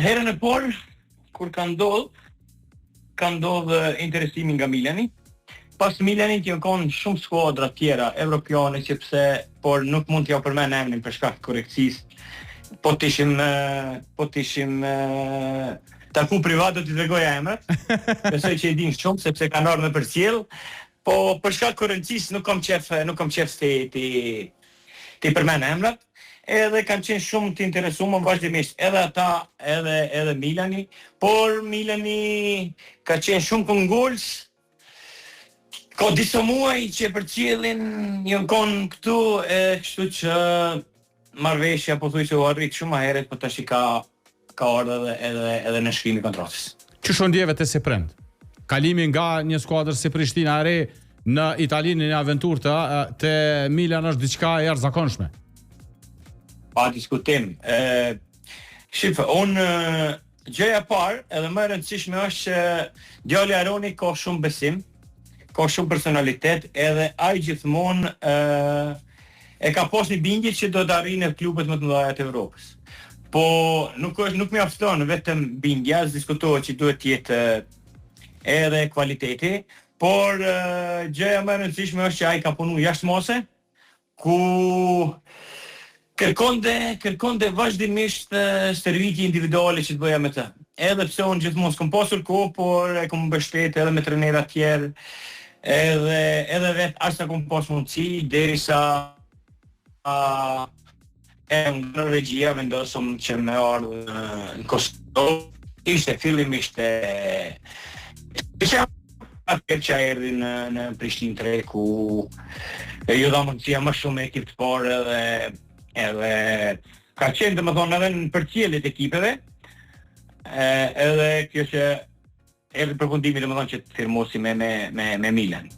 Herën e parë kur ka ndodh interesimi nga Milani. Pas Milanit janë kanë shumë skuadra tjera evropiane por nuk mund t'ja përmend emrin për shkak të korrekcisë. Po t'ishim taku privat do t'i tregoja emrat. Besoj që e din shumë sepse kanë ardhur me përcjell, po për shkak të korrekcisë nuk kam qef ti përmend emrat. Edhe kanë qenë shumë të interesuar vazhdimisht edhe ata edhe Milani, por Milani ka qenë shumë këngulës. Ka disa muaj që përcjellin janë kanë këtu, kështu që marrëveshja pothuajse u arrit shumë herët, po tash ka ardhur edhe në shkrimin e kontratës. Ç'është ndjeve te Seprend? Kalimi nga një skuadër si Prishtina e re në Italinë në aventurë te Milan është diçka e jashtëzakonshme. Pa diskutim. Gjëja e parë edhe më e rëndësishme është që djali Aroni ka shumë besim, ka shumë personalitet, edhe ai gjithmonë e ka pas një bindje që do të arrijë në klubet më të mëdha të Evropës. Po nuk mjafton vetëm bindja, diskutohet që duhet të jetë edhe kvaliteti, por gjëja më e rëndësishme është që ai ka punuar jashtë mose, ku kërkonte vazhdimisht stërvitje individuale që të bëja me të. Edhe pse unë gjithmonë s'kam pasur kohë, por e kam mbështetur edhe me trajnerë të tjerë, edhe vetë as sa kam pas mundësi derisa në regjia vendosëm që me ardhë në Kosovë. Ishte fillimisht atër që erdhi në Prishtinë 3, ku ju dha mundësia më shumë ekip të parë edhe ka qenë domethënë edhe në përcjelljet e ekipeve, edhe kjo që erdhi përfundimi domethënë që të firmosi me Milan.